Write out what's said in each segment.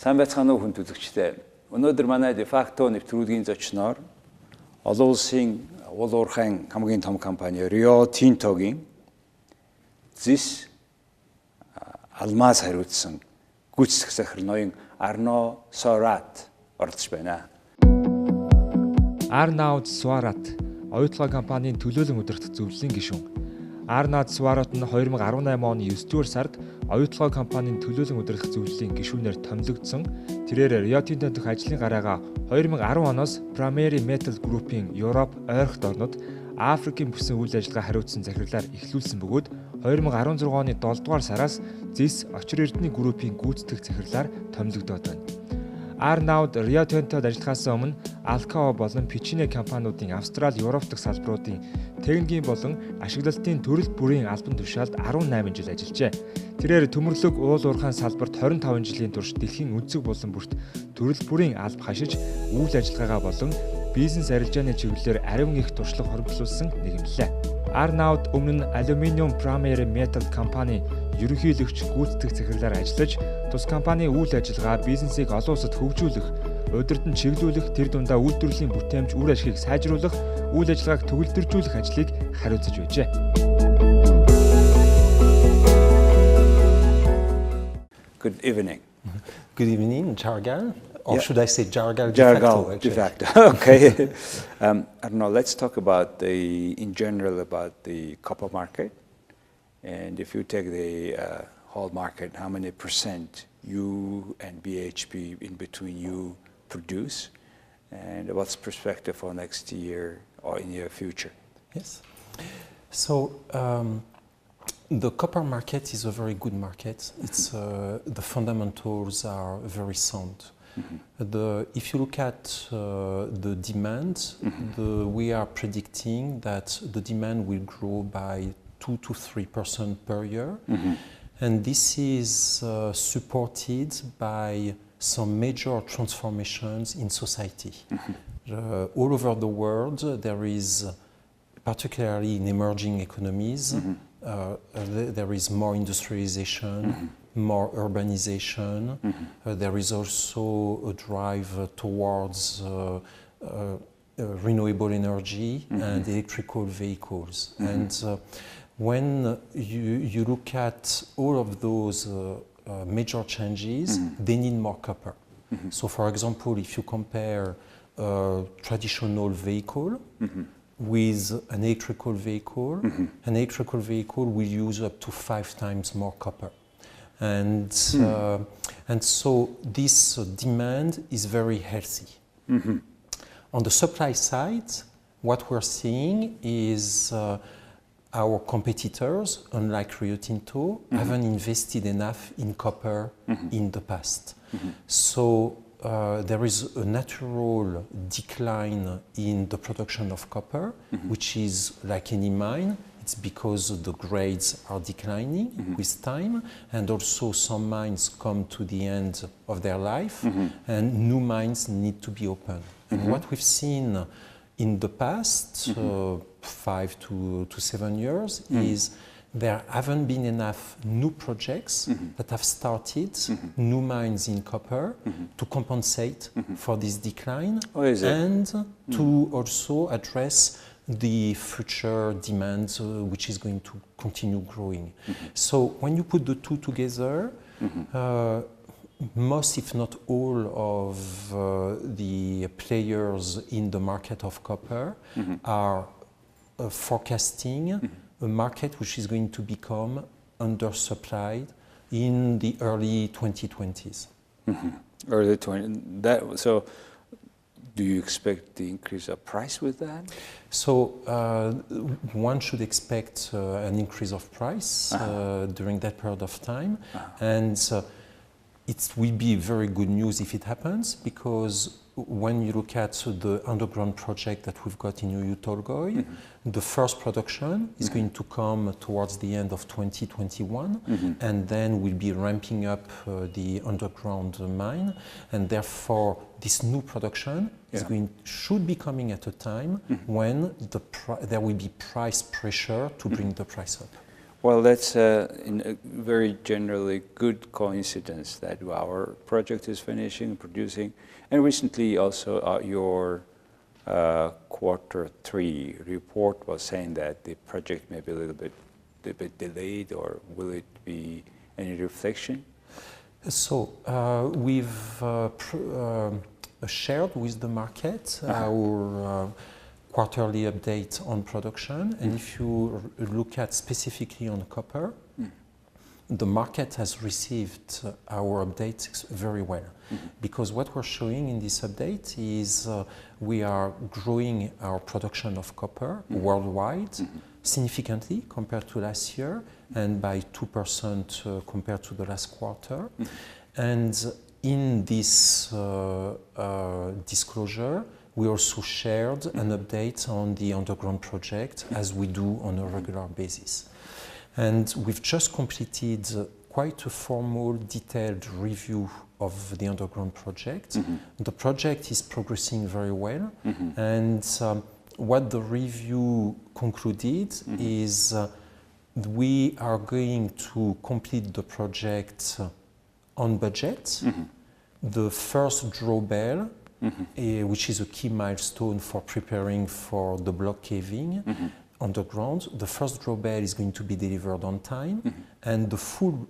Сайн байцгаана уу хүн үзэгчдээ. Өнөөдөр манай Дефакто нэвтрүүлгийн зочноор олон улсын уул уурхайн хамгийн том компани Rio Tinto-гийн зис алмаз хариуцсан гүйцэтгэх захирал ноён Арнауд Суарат оролцож байна. Арнауд Суарат оюутлогоо компанийн төлөөлөн удирдах зөвлөлийн гишүүн. Арнауд Суарат нь 2018 оны 9-р сард оюутлогоо компанийн төлөөлөн удирдах зөвлөлийн гишүүнээр томилогдсон. Тэрээр Rio Tinto дэх ажлын гараагаа 2010 оноос Primary Metal Group-ийн Европ, ойрхот орнод Африкийн бүсэн үйл ажиллагаа хариуцсан захирлаар эхлүүлсэн бөгөөд 2016 оны 7 дугаар сараас зис Очир Эрдэнэ группийн гүйцэтгэх захирлаар томилогдоод байна. Арнауд Rio Tinto'д ажиллахаас өмнө Alcoa болон Pichiney компаниудын Австрали, Европ дахь салбаруудын техникийн болон ашиглалтын төрөл бүрийн албан тушаалд 18 жил ажиллажээ. Тэрээр төмөрлөг уул уурхайн салбарт 25 жилийн турш дэлхийн өнцөг булан бүрт төрөл бүрийн алба хашиж үйл ажиллагаагаа болон бизнес арилжааны чиглэлээр ариун их туршлага хоригдуулсан нэгэнлээ. Арнауд өмнө нь Aluminium Primary Metal компани ерөнхийлөгч гүйцэтгэх захирлаар ажиллаж, тус компани үйл ажиллагаа бизнесийг олон улсад хөгжүүлэх, удирдан чиглүүлэх, тэр дундаа үйлдвэрлэлийн бүтээмж үр ашгийг сайжруулах, үйл ажиллагааг төгөлдржүүлэх ажлыг хариуцаж байжээ. Good evening. Good evening, Jargal. Or should I say Jargal? Jargal, Defacto. Okay. Arnaud, let's talk about in general about the copper market. And if you take the whole market, how many percent you and BHP in between you produce? And what's perspective for next year or in your future? Yes. So the copper market is a very good market. It's the fundamentals are very sound. If you look at the demand, we are predicting that the demand will grow by 2 to 3% per year, and this is supported by some major transformations in society. All over the world, there is, particularly in emerging economies, there is more industrialization, more urbanization. There is also a drive towards renewable energy and electrical vehicles. And when you look at all of those major changes, they need more copper. So for example, if you compare a traditional vehicle with an electrical vehicle will use up to 5 times more copper. And so this demand is very healthy. On the supply side, what we're seeing is our competitors, unlike Rio Tinto, haven't invested enough in copper in the past. So there is a natural decline in the production of copper, which is like any mine. It's because the grades are declining with time, and also some mines come to the end of their life, and new mines need to be opened. And what we've seen in the past 5 to 7 years is there haven't been enough new projects that have started, new mines in copper, to compensate for this decline and to also address the future demand, which is going to continue growing. So when you put the two together, most, if not all, of the players in the market of copper are forecasting a market which is going to become undersupplied in the early 2020s. Early 20. So, do you expect the increase of price with that? So one should expect an increase of price during that period of time, and it will be very good news if it happens, because when you look at the underground project that we've got in Tolgoi, the first production is going to come towards the end of 2021, and then we'll be ramping up the underground mine, and therefore this new production should be coming at a time when there will be price pressure to bring the price up. Well, that's in a very generally good coincidence that our project is finishing, producing, and recently also your Q3 report was saying that the project may be a little bit delayed, or will it be any reflection? So we've shared with the market our quarterly update on production, and if you look at specifically on copper, the market has received our updates very well, because what we're showing in this update is we are growing our production of copper worldwide significantly compared to last year, and by 2% compared to the last quarter. And in this disclosure, we also shared an update on the underground project, as we do on a regular basis. And we've just completed quite a formal, detailed review of the underground project. The project is progressing very well, and what the review concluded is we are going to complete the project on budget. The first drawbell, which is a key milestone for preparing for the block caving underground, the first drawbell is going to be delivered on time, and the full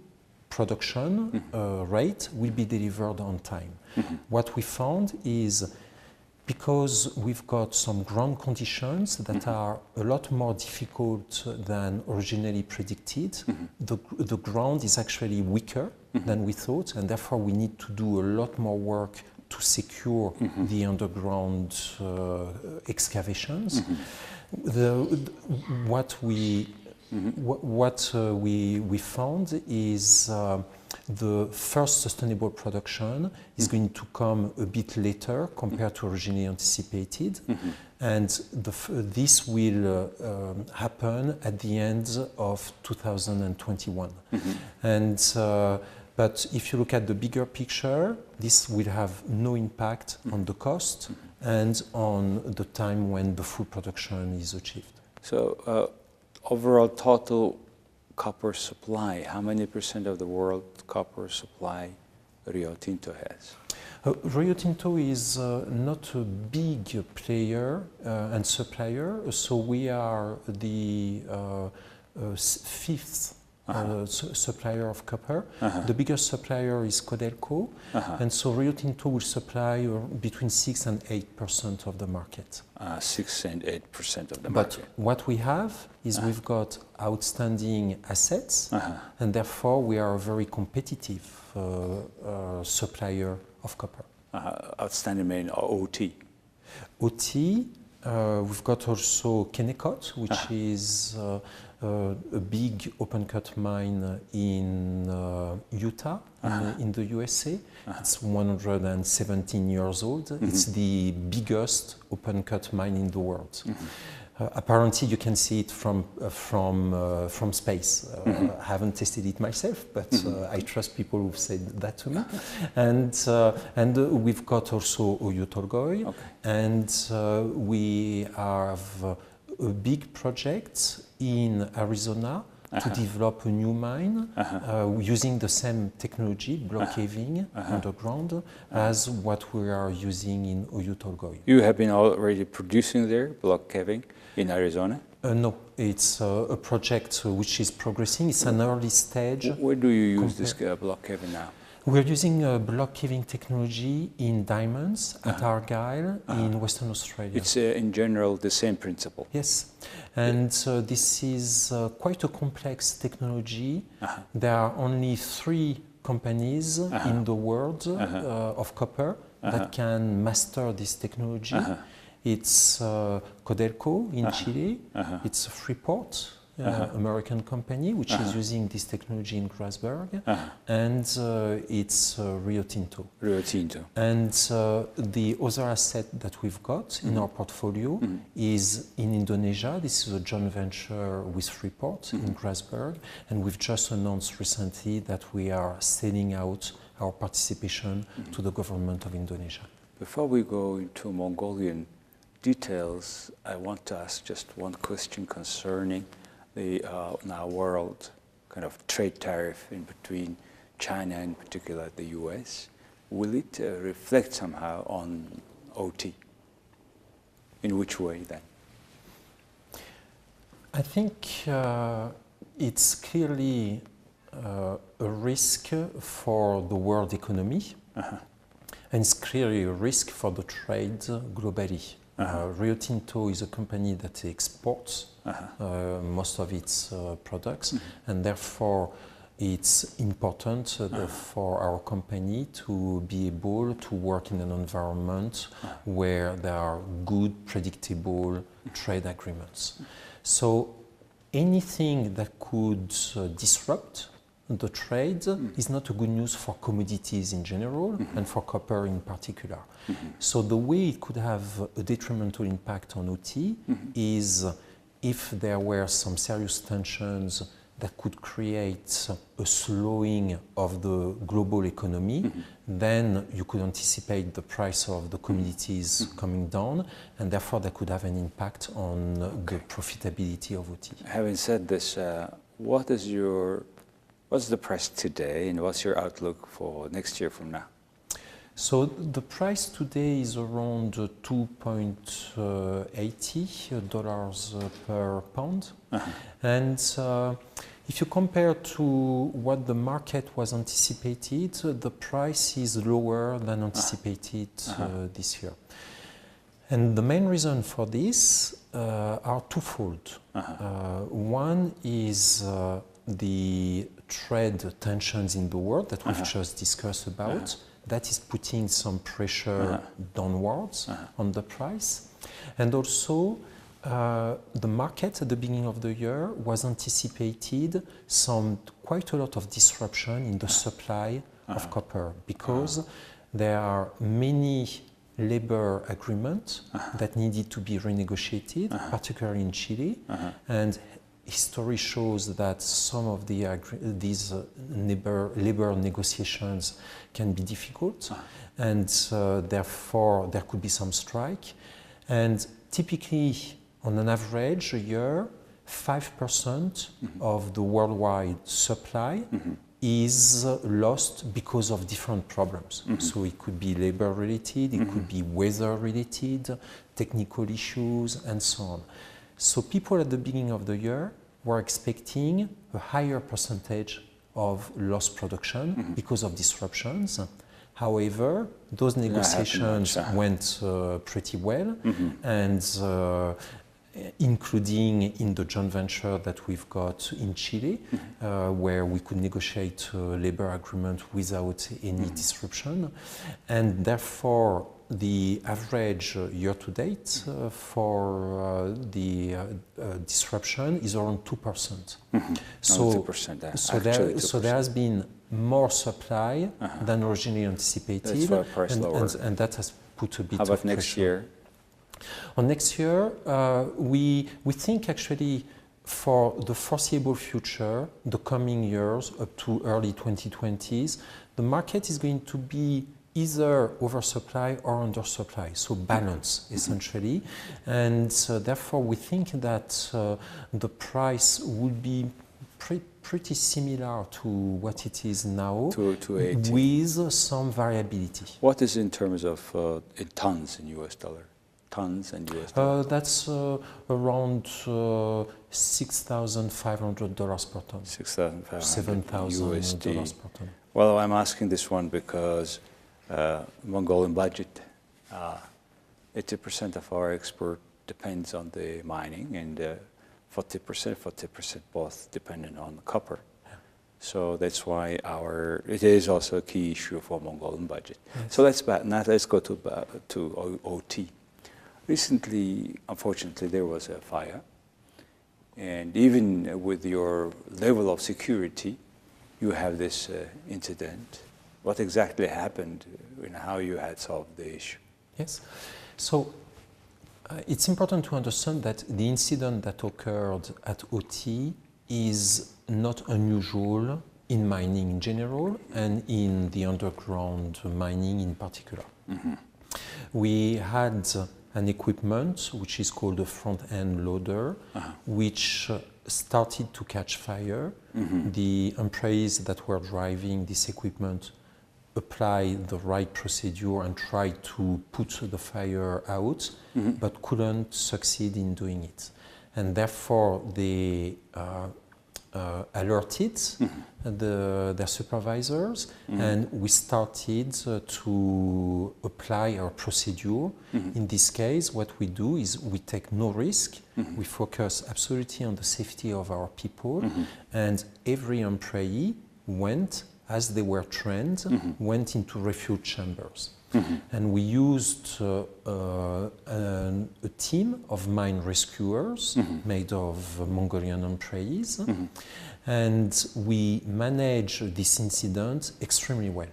production rate will be delivered on time. What we found is, because we've got some ground conditions that are a lot more difficult than originally predicted, the ground is actually weaker than we thought, and therefore we need to do a lot more work to secure the underground excavations. What we found is the first sustainable production is going to come a bit later compared to originally anticipated, and this will happen at the end of 2021. And but if you look at the bigger picture, this will have no impact on the cost and on the time when the full production is achieved. So overall total copper supply, how many % of the world copper supply Rio Tinto has? Rio Tinto is not a big player and supplier, so we are the fifth supplier of copper. The biggest supplier is Codelco, and so Rio Tinto will supply between 6 and 8% of the market. 6 and 8% of the But market. what we have is we've got outstanding assets, and therefore we are a very competitive supplier of copper. Outstanding mean OT? OT, we've got also Kennecott, which is a big open cut mine in Utah, in the USA. It's 117 years old. It's the biggest open cut mine in the world. Apparently, you can see it from space. I haven't tested it myself, but I trust people who've said that to me. And we've got also Oyu Tolgoi, and we have a big project in Arizona to develop a new mine using the same technology, block caving underground, as what we are using in Oyu Tolgoi. You have been already producing there, block caving, in Arizona? No, it's a project which is progressing. It's an early stage. Where do you use this block caving now? We're using block caving technology in diamonds at Argyle in Western Australia. It's in general the same principle? Yes, and this is quite a complex technology. There are only 3 companies in the world of copper that can master this technology. It's Codelco in Chile, it's Freeport, American company, which is using this technology in Grasberg, and it's Rio Tinto. Rio Tinto. And the other asset that we've got in our portfolio is in Indonesia. This is a joint venture with Freeport in Grasberg, and we've just announced recently that we are selling out our participation to the government of Indonesia. Before we go into Mongolian details, I want to ask just one question concerning the now world kind of trade tariff in between China, in particular the US, will it reflect somehow on OT? In which way then? I think it's clearly a risk for the world economy, and it's clearly a risk for the trade globally. Rio Tinto is a company that exports most of its products, and therefore it's important for our company to be able to work in an environment where there are good, predictable trade agreements. So anything that could disrupt the trade is not a good news for commodities in general and for copper in particular. So the way it could have a detrimental impact on OT is if there were some serious tensions that could create a slowing of the global economy, then you could anticipate the price of the commodities coming down, and therefore that could have an impact on the profitability of OT. Having said this, what's the price today, and what's your outlook for next year from now? So the price today is around $2.80 per pound, and if you compare to what the market was anticipated, the price is lower than anticipated this year. And the main reason for this are twofold. One is the trade tensions in the world that we've just discussed about. That is putting some pressure downwards on the price. And also, the market at the beginning of the year was anticipated quite a lot of disruption in the supply of copper, because there are many labor agreements that needed to be renegotiated, particularly in Chile, and history shows that some of these labor negotiations can be difficult, and therefore there could be some strike. And typically, on an average a year, 5% of the worldwide supply is lost because of different problems. So it could be labor related, it could be weather related, technical issues, and so on. So people at the beginning of the year were expecting a higher percentage of lost production because of disruptions. However, those negotiations went pretty well, and including in the joint venture that we've got in Chile, where we could negotiate a labor agreement without any disruption. And therefore, the average year to date for the disruption is around 2%. So, 2%, so there has been more supply than originally anticipated. That's why price lower. And that has put a bit How of about pressure. next year? On next year, we think actually for the foreseeable future, the coming years up to early 2020s, the market is going to be either oversupply or undersupply, so balance essentially. And therefore we think that the price will be pretty similar to what it is now, with some variability. What is in terms of in tons in US dollar? Tons and US dollar? That's around $6,500 per ton. $6,500 $7,000 per ton. Well, I'm asking this one because Mongolian budget, 80% of our export depends on the mining, and 40% both dependent on copper. So that's why it is also a key issue for Mongolian budget. Yes. So now let's go to OT. Recently, unfortunately, there was a fire, and even with your level of security, you have this incident. What exactly happened and how you had solved the issue? Yes. So it's important to understand that the incident that occurred at OT is not unusual in mining in general and in the underground mining in particular. We had an equipment which is called a front-end loader, which started to catch fire. The employees that were driving this equipment applied the right procedure and tried to put the fire out, but couldn't succeed in doing it. And therefore they alerted their supervisors, and we started to apply our procedure. In this case, what we do is we take no risk, we focus absolutely on the safety of our people, and every employee went, as they were trained, went into refuge chambers. And we used a team of mine rescuers made of Mongolian employees, and we managed this incident extremely well,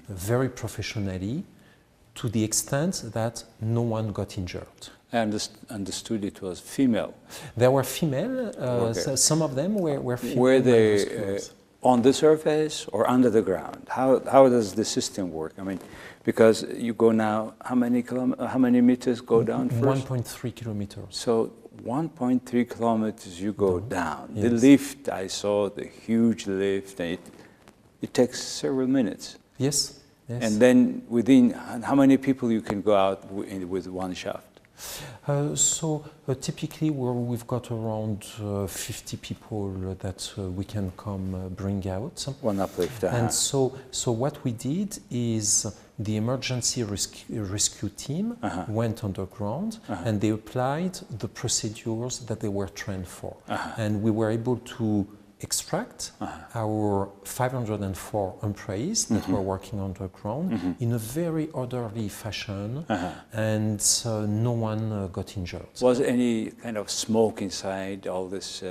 very professionally, to the extent that no one got injured. I understood it was female. There were female, some of them were female. Were they on the surface or under the ground? How does the system work? I mean, because you go now, how many meters go down first? 1.3 kilometers. So 1.3 kilometers you go down. Yes. The lift, I saw the huge lift, and it takes several minutes. Yes, yes. And then within, how many people you can go out with one shaft? Typically we've got around 50 people that we can come bring out. One uplift. And so what we did is the emergency rescue team went underground and they applied the procedures that they were trained for. And we were able to extract our 504 employees that were working underground in a very orderly fashion, and no one got injured. Was any kind of smoke inside all this,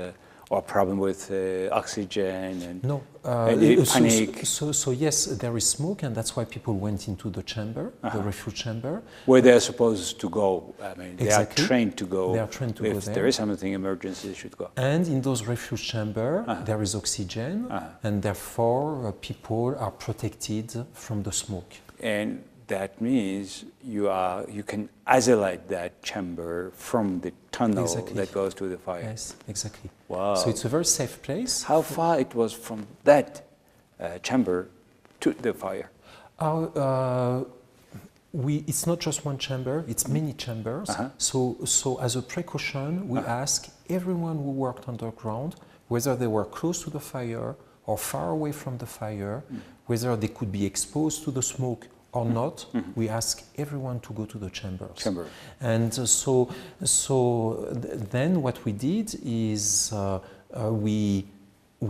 or problem with oxygen and no, any panic? So yes, there is smoke, and that's why people went into the chamber, the refuge chamber. Where they are supposed to go. I mean, they Exactly. are trained to go. They are trained to go if there. there is something emergency, they should go. And in those refuge chamber, there is oxygen, and therefore people are protected from the smoke. And that means you can isolate that chamber from the tunnel that goes to the fire. Yes, exactly. Wow. So it's a very safe place. How far it was from that chamber to the fire? It's not just one chamber, it's many chambers. So as a precaution, we ask everyone who worked underground, whether they were close to the fire or far away from the fire, whether they could be exposed to the smoke or not, we ask everyone to go to the chambers. And then what we did is we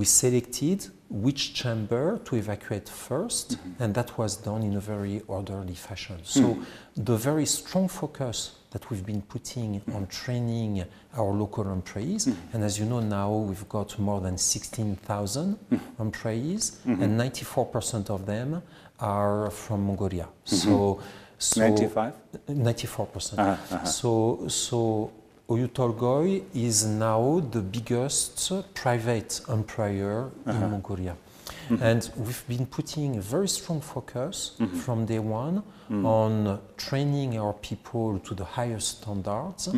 selected which chamber to evacuate first, and that was done in a very orderly fashion. So the very strong focus that we've been putting on training our local employees, and as you know now we've got more than 16,000 employees, and 94% of them are from Mongolia. So 95? 94%. So Oyu Tolgoi is now the biggest private employer in Mongolia. And we've been putting a very strong focus from day one on training our people to the highest standards.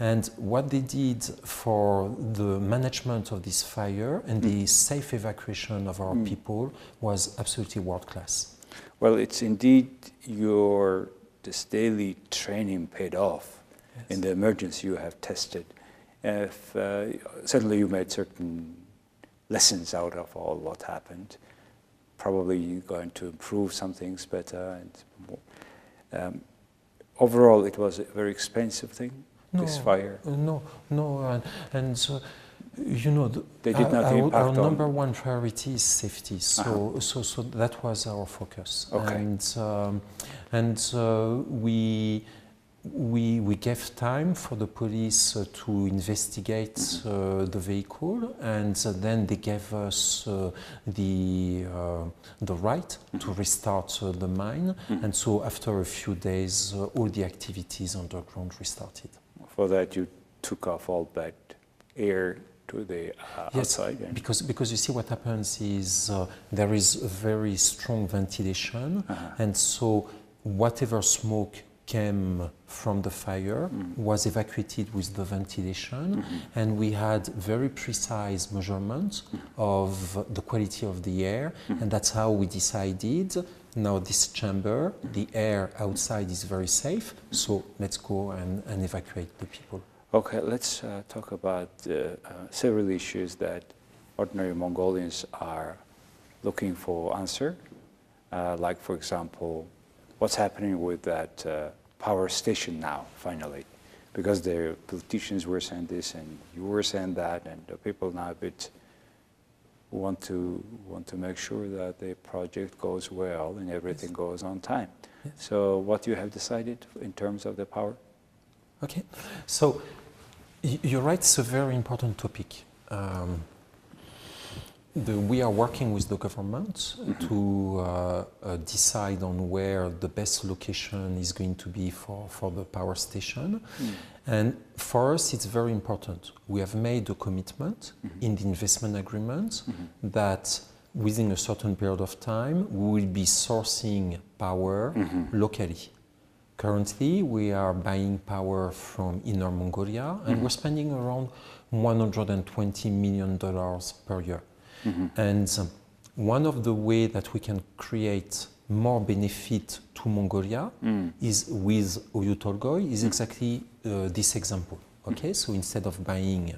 And what they did for the management of this fire and the safe evacuation of our people was absolutely world class. Well, it's indeed this daily training paid off. In the emergency you have tested. Certainly you made certain lessons out of all what happened. Probably you're going to improve some things better. And overall, it was a very expensive thing, this fire. And so, you know, they did not our number one priority is safety. So that was our focus. Okay. And we gave time for the police to investigate the vehicle, and then they gave us the right to restart the mine. And so after a few days, all the activities underground restarted. For that you took off all bad air to the outside? Yes, because you see what happens is there is a very strong ventilation, and so whatever smoke came from the fire was evacuated with the ventilation, and we had very precise measurements of the quality of the air, and that's how we decided, now this chamber, the air outside is very safe, so let's go and evacuate the people. Okay, let's talk about several issues that ordinary Mongolians are looking for answer, like, for example, what's happening with that power station now, finally, because the politicians were saying this and you were saying that, and the people now a bit want to make sure that the project goes well and everything goes on time. Yes. So what you have decided in terms of the power? Okay, so you're right, it's a very important topic. We are working with the government to decide on where the best location is going to be for the power station. And for us, it's very important. We have made a commitment in the investment agreement that within a certain period of time, we will be sourcing power locally. Currently, we are buying power from Inner Mongolia, and we're spending around $120 million per year. And one of the ways that we can create more benefit to Mongolia is with Oyu Tolgoi is exactly this example. Okay, so instead of buying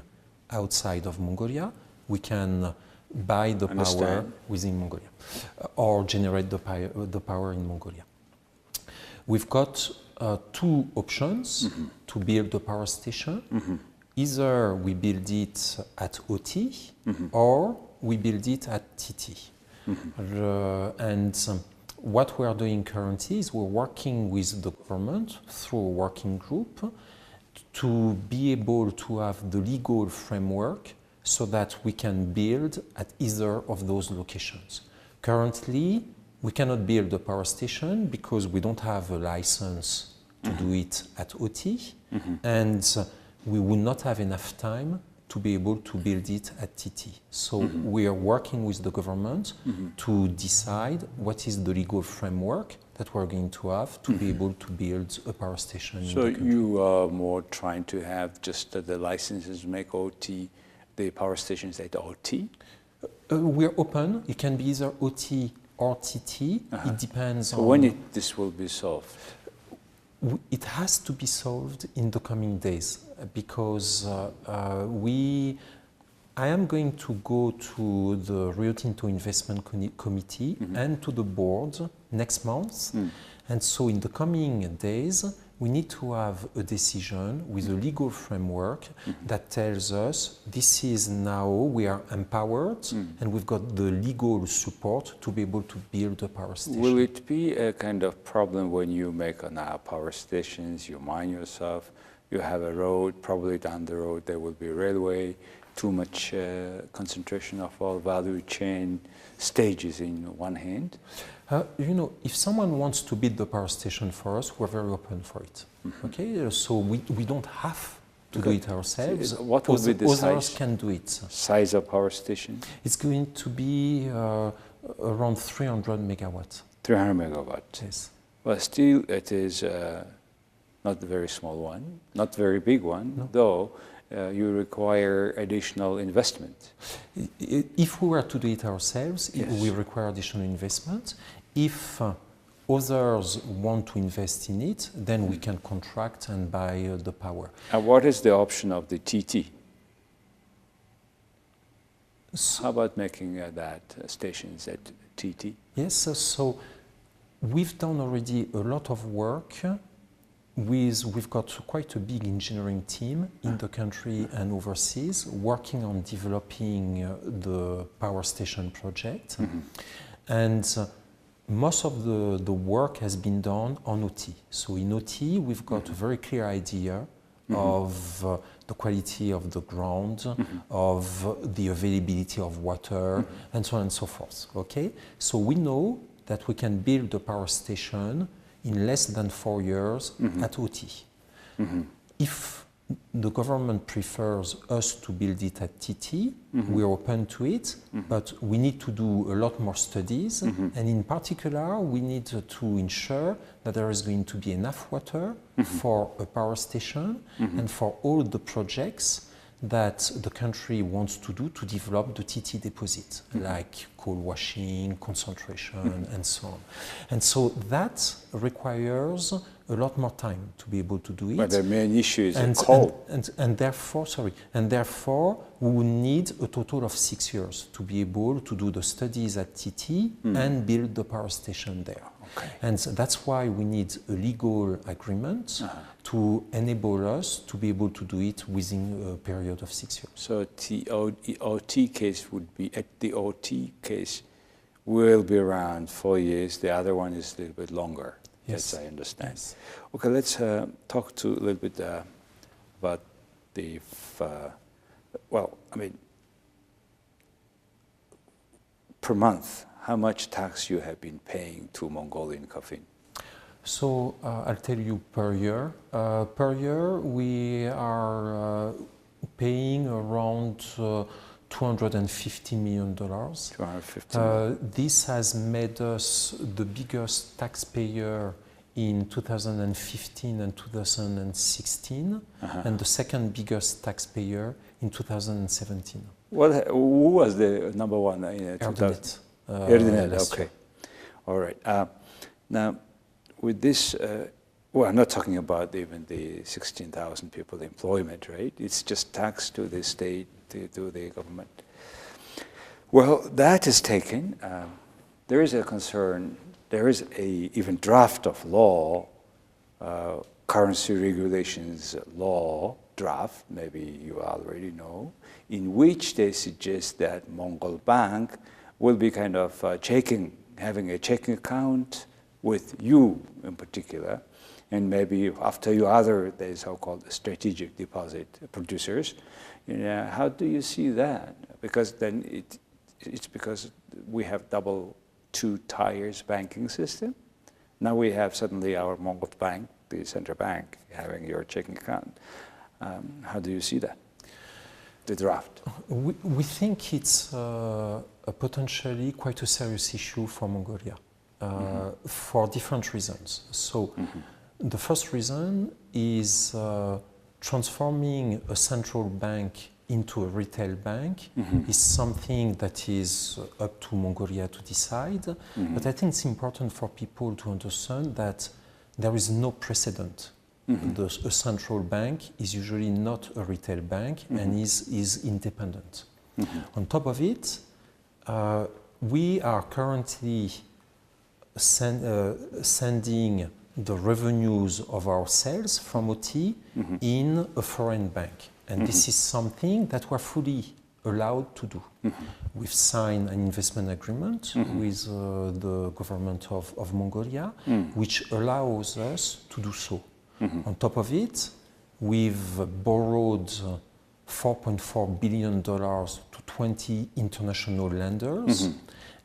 outside of Mongolia, we can buy the power within Mongolia or generate the power in Mongolia. We've got two options to build the power station. Either we build it at OT or we build it at TT. And what we are doing currently is we're working with the government through a working group to be able to have the legal framework so that we can build at either of those locations. Currently, we cannot build a power station because we don't have a license to do it at OT, and we will not have enough time to be able to build it at TT. So we are working with the government to decide what is the legal framework that we're going to have to be able to build a power station. So you are more trying to have just the licenses make OT, the power stations at OT? We're open. It can be either OT or TT. It depends on... when this will be solved? It has to be solved in the coming days because I am going to go to the Rio Tinto Investment Committee and to the board next month. And so in the coming days, we need to have a decision with a legal framework that tells us this is now we are empowered and we've got the legal support to be able to build a power station. Will it be a kind of problem when you make now power stations, you mine yourself, you have a road, probably down the road there will be a railway, too much concentration of all value chain stages in one hand? You know, if someone wants to build the power station for us, we're very open for it. Okay, so we don't have to do it ourselves. What will be the size? Others can do it. Size of power station? It's going to be around 300 megawatts. 300 megawatts. Yes. Well, still it is not a very small one, not very big one, though. You require additional investment. If we were to do it ourselves, we require additional investment. If others want to invest in it, then we can contract and buy the power. And what is the option of the TT? How about making that stations at TT? Yes, so we've done already a lot of work. We've got quite a big engineering team in the country and overseas working on developing the power station project. And most of the work has been done on OT. So in OT, we've got a very clear idea of the quality of the ground, of the availability of water, and so on and so forth. Okay? So we know that we can build a power station in less than 4 years at OT. If the government prefers us to build it at TT. We're open to it, but we need to do a lot more studies. And in particular, we need to ensure that there is going to be enough water for a power station and for all the projects that the country wants to do to develop the TT deposit, like coal washing, concentration, and so on. And so that requires a lot more time to be able to do it. But the main issue is coal. And therefore, we will need a total of 6 years to be able to do the studies at TT and build the power station there. Okay. And so that's why we need a legal agreement to enable us to be able to do it within a period of 6 years. So the OT case would be, at the OT case will be around 4 years. The other one is a little bit longer. Yes. As I understand. Yes. Okay, let's talk to a little bit about the, per month, how much tax you have been paying to Mongolian coffee? So I'll tell you per year. Per year, we are paying around $250 million. 250 million. This has made us the biggest taxpayer in 2015 and 2016, and the second biggest taxpayer in 2017. Who was the number one in 2000? Erdinet, okay. All right. Now, with this, I'm not talking about even the 16,000 people employment, right? It's just tax to the state, to the government. Well, that is taken. There is a concern. There is a even draft of law, currency regulations law draft, maybe you already know, in which they suggest that Mongol Bank will be kind of having a checking account with you in particular, and maybe after you the so-called strategic deposit producers. How do you see that? Because then it's because we have double two tiers banking system. Now we have suddenly our Mongol Bank, the central bank, having your checking account. How do you see that, the draft? We think it's a potentially quite a serious issue for Mongolia for different reasons. So the first reason is transforming a central bank into a retail bank is something that is up to Mongolia to decide. But I think it's important for people to understand that there is no precedent. A central bank is usually not a retail bank and is independent. On top of it, we are currently sending the revenues of our sales from OT in a foreign bank. And this is something that we're fully allowed to do. We've signed an investment agreement with the government of Mongolia, which allows us to do so. On top of it, we've borrowed $4.4 billion to 20 international lenders,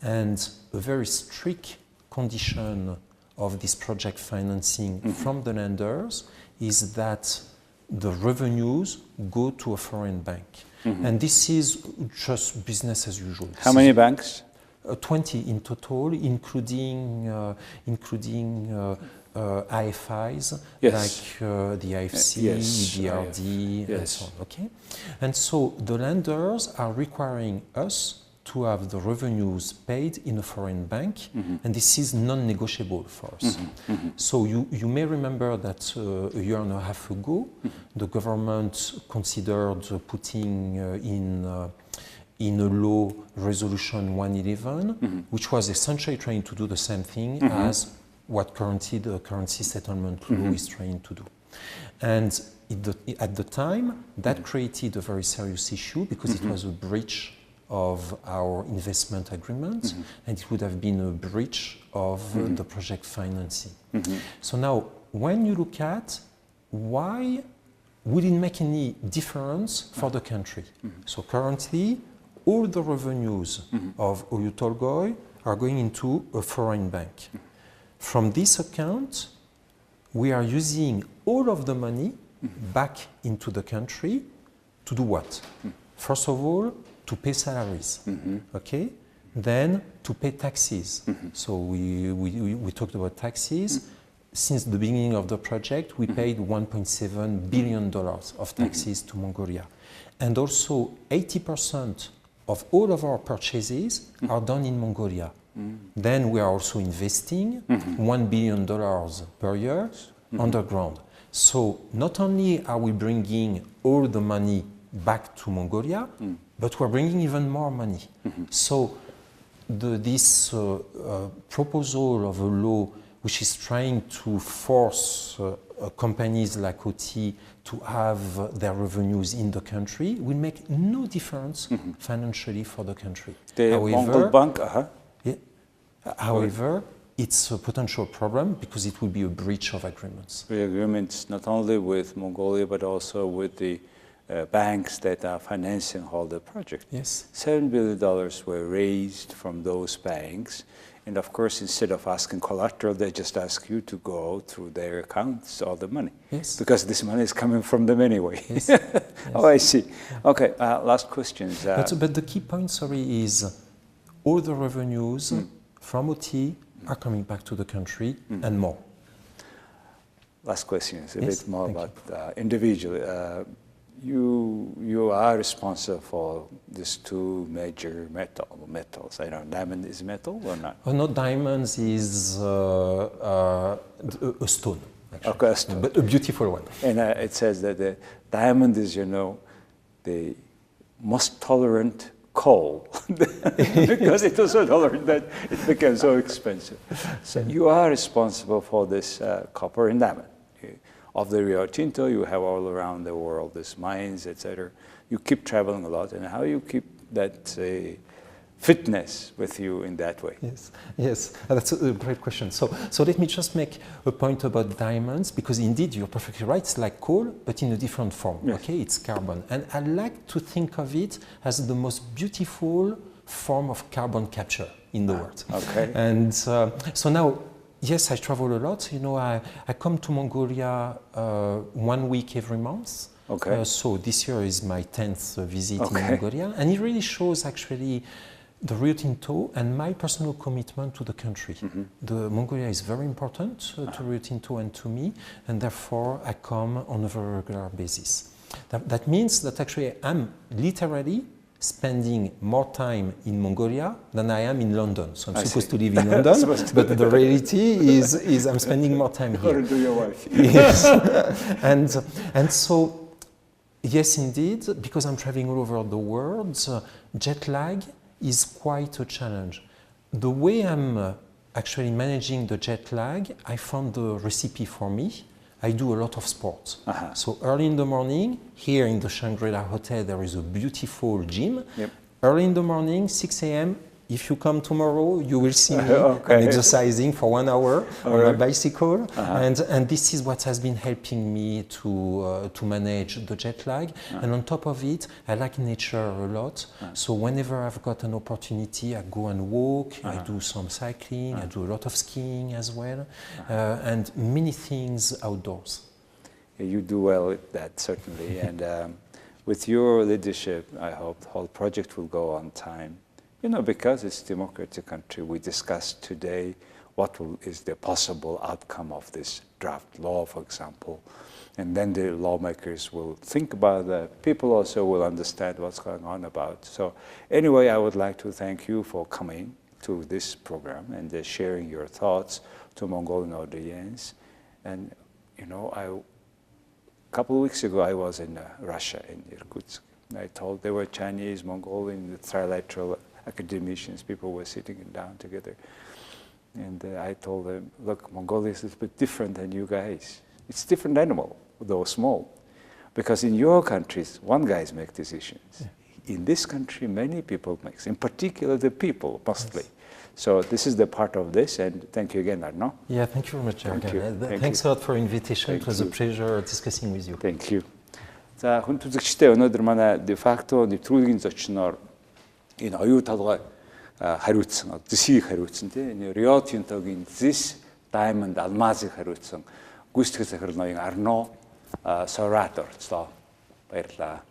and a very strict condition of this project financing from the lenders is that the revenues go to a foreign bank. And this is just business as usual. How many banks? 20 in total, including IFIs, like the IFC, EBRD, and so on. Okay? And so the lenders are requiring us to have the revenues paid in a foreign bank, and this is non-negotiable for us. So you may remember that a year and a half ago, the government considered putting in a law Resolution 111, which was essentially trying to do the same thing as what the currency settlement law is trying to do. And at the time, that created a very serious issue because it was a breach of our investment agreement, and it would have been a breach of the project financing. So now, when you look at why would it make any difference for the country? So currently, all the revenues of Oyu Tolgoi are going into a foreign bank. From this account, we are using all of the money back into the country to do what? First of all, to pay salaries, okay? Then to pay taxes. So we talked about taxes. Since the beginning of the project, we paid $1.7 billion of taxes to Mongolia. And also 80% of all of our purchases are done in Mongolia. Then we are also investing $1 billion per year underground. So not only are we bringing all the money back to Mongolia, but we're bringing even more money. So this proposal of a law which is trying to force companies like OT to have their revenues in the country will make no difference financially for the country. The Mongol Bank, However, it's a potential problem because it will be a breach of agreements. The agreements not only with Mongolia but also with the banks that are financing all the project. Yes. $7 billion were raised from those banks. And of course, instead of asking collateral, they just ask you to go through their accounts, all the money. Yes. Because this money is coming from them anyway. Yes. Oh, I see. Okay, last questions. But the key point, sorry, is all the revenues from OT are coming back to the country and more. Last question is a Yes, bit more thank about individually. You are responsible for these two major metals. I don't know, diamond is metal or not? Oh, no, diamonds is a stone, actually. Okay, a stone. But a beautiful one. And it says that the diamond is, the most tolerant coal because it was so tolerant that it became so expensive. So you are responsible for this copper and diamond. Of the Rio Tinto, you have all around the world these mines, etc. You keep traveling a lot, and how you keep that fitness with you in that way? Yes, that's a great question. So let me just make a point about diamonds, because indeed you're perfectly right. It's like coal, but in a different form. Yes. Okay, it's carbon, and I like to think of it as the most beautiful form of carbon capture in the world. Okay, and so now. Yes, I travel a lot. I come to Mongolia 1 week every month. Okay. So this year is my 10th visit in Mongolia. And it really shows actually the Rio Tinto and my personal commitment to the country. The Mongolia is very important to Rio Tinto and to me, and therefore I come on a very regular basis. That means that actually I'm literally spending more time in Mongolia than I am in London. So I'm supposed to live in London, but the reality is I'm spending more time here. According to your wife. Yes. and so, yes, indeed, because I'm traveling all over the world, jet lag is quite a challenge. The way I'm actually managing the jet lag, I found the recipe for me. I do a lot of sports. So early in the morning, here in the Shangri-La Hotel, there is a beautiful gym. Yep. Early in the morning, 6 a.m., if you come tomorrow, you will see me I'm exercising for 1 hour on my bicycle. And this is what has been helping me to manage the jet lag. And on top of it, I like nature a lot. So whenever I've got an opportunity, I go and walk, I do some cycling, I do a lot of skiing as well, and many things outdoors. Yeah, you do well with that, certainly. And with your leadership, I hope the whole project will go on time. Because it's a democratic country, we discussed today what is the possible outcome of this draft law, for example. And then the lawmakers will think about that. People also will understand what's going on about. So anyway, I would like to thank you for coming to this program and sharing your thoughts to Mongolian audience. And, a couple of weeks ago, I was in Russia, in Irkutsk. I told there were Chinese, Mongolian, the trilateral academicians, people were sitting down together. And I told them, look, Mongolia is a bit different than you guys. It's a different animal, though small. Because in your countries, one guys make decisions. Yeah. In this country, many people make, in particular the people, mostly. Yes. So this is the part of this, and thank you again, Arnaud. Yeah, thank you very much, Thanks a lot for invitation. It was a pleasure discussing with you. Thank you. За хүн түзэгчтэй өнөөдөр манай Дефакто нэвтрүүлгийн зочноор энэ оюу толгой хариуцсан, зэсийг хариуцсан тийм Rio Tinto-гийн зэс, diamond, алмазыг хариуцсан гүйцэтгэх захирал ноён Арнауд Суарат оролцлоо. Баярлалаа.